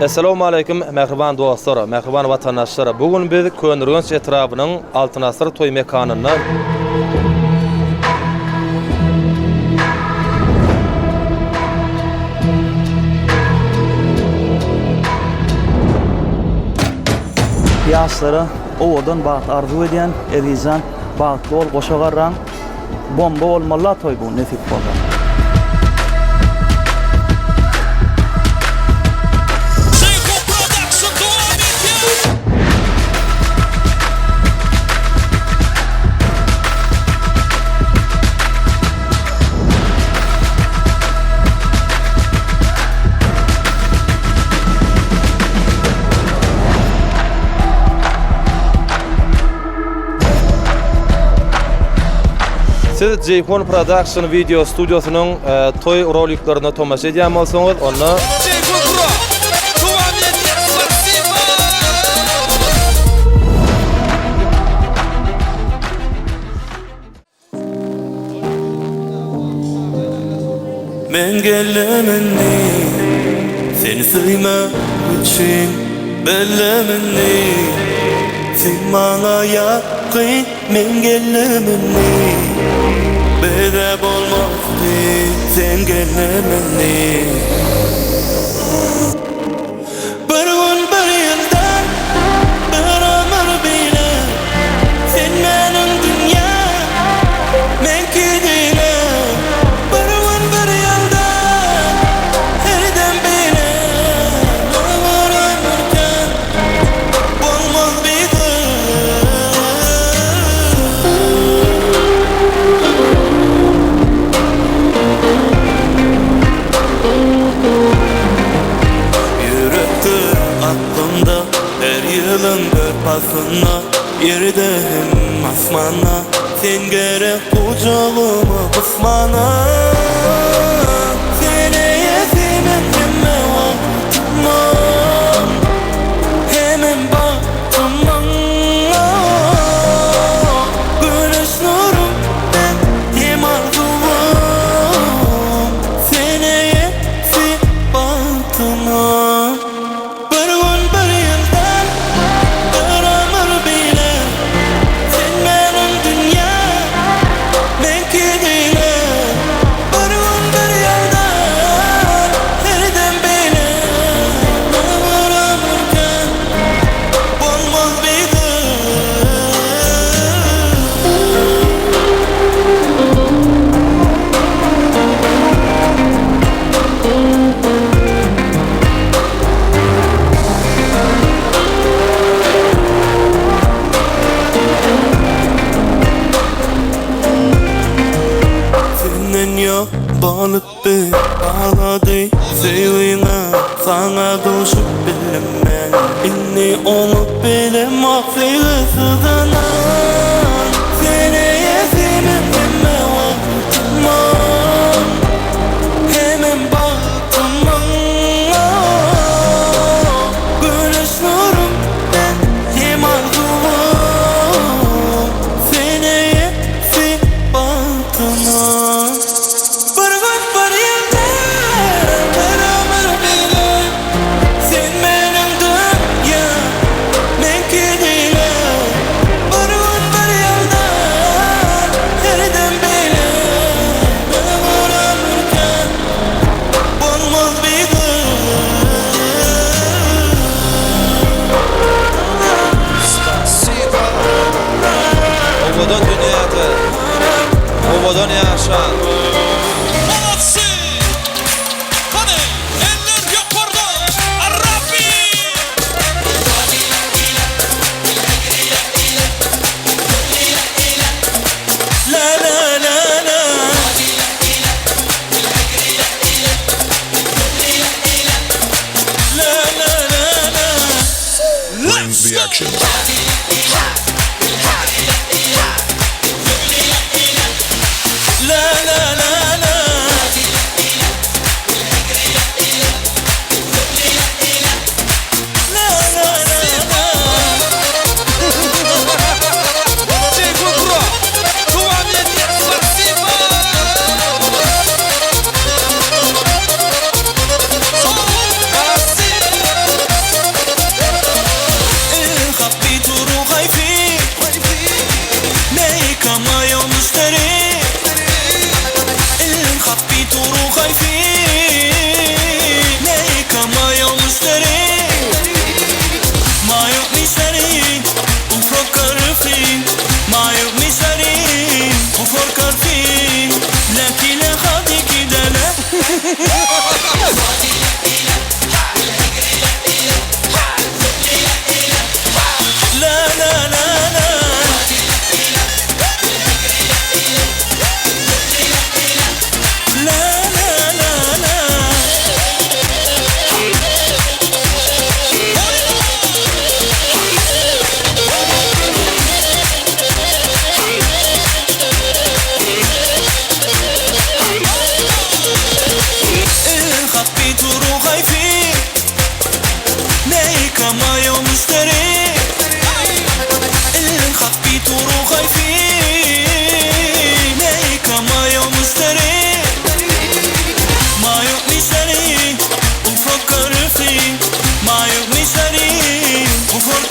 Assalamu alaykum mehriban dostlar, mehriban vatandaşlar. Bugün biz Könürgünç etrafının Altın Asır toy mekanına Yaşları ovadan bağıt arzu ediyen Erizan bağıtlı ol koşagarran bomba olmalı toy bu nefik boldan. Siz J-Phone Production video stüdyosunun toy roliklerini tomaşa edýän bolsaňyz, onu Men gellemeni seni sıymak için bellemeni sen bana yakın men gellemeni bedel olmazdı sen gellemeni bir gün bir yıldan bir ömür bile sen benim dünya men kedine bir gün bir yıldan herden bile ömür ömürken olmaz bir aklımda her yılın bir pasına yerde hem asmana sen gerek kucağıma kısmana seni yetimim deme vaktıma hemen baktıma güneş nurum ben hem arzum seni yetip baktıma balık bir ağladı sevine sana düşüp bilemem inni onu bilemem affedersin seni yetimim deme vaktıma hemen baktıma güneş nurum ben hem arzum seni yetip baktıma Obadan yaşan. Brings the action.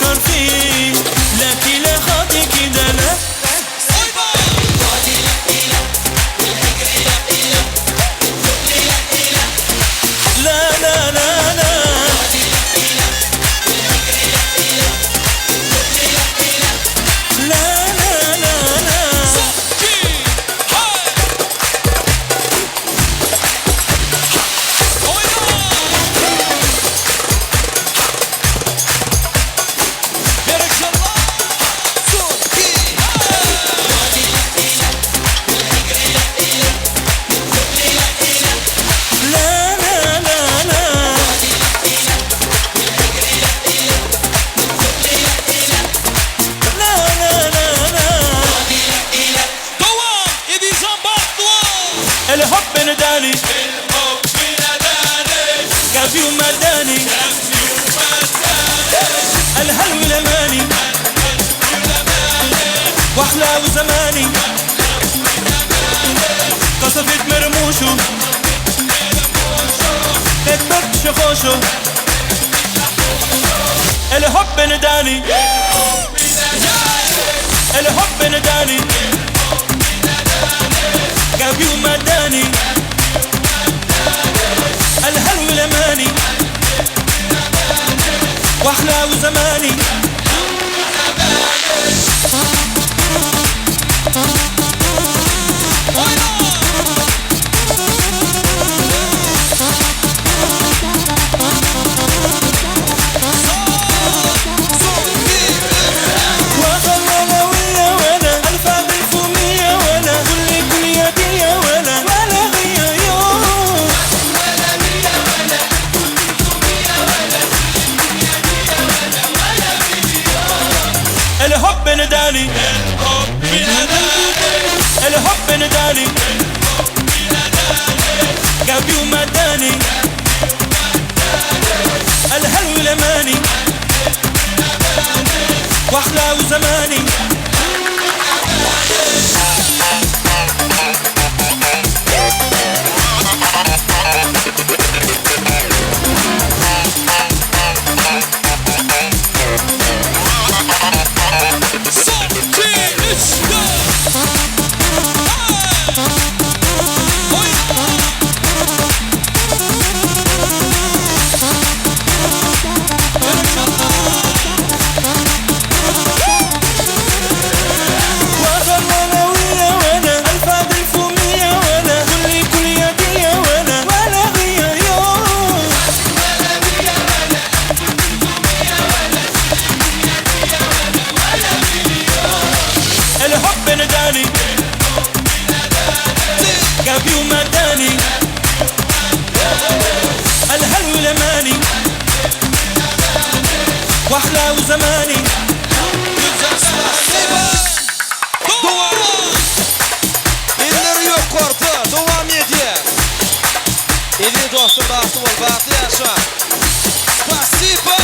فكر فيه لكن لا خاطي كده لا لا لا لا لا لا لا لا لا الحب نداني قلبي ومداني الهلو لماني واحلى وزماني قصفت مرموشو اتبرد شخوشو الحب نداني الحب نداني قلبي ومداني الهلو لماني واحلى وزماني الحب نداني الحب نداني قلبي ومداني الهلو لماني واحلى وزماني الحب نداني قلبي ومداني الهلو لماني واحلى وزماني Или доступ басуыл бақи аша. Спасибо!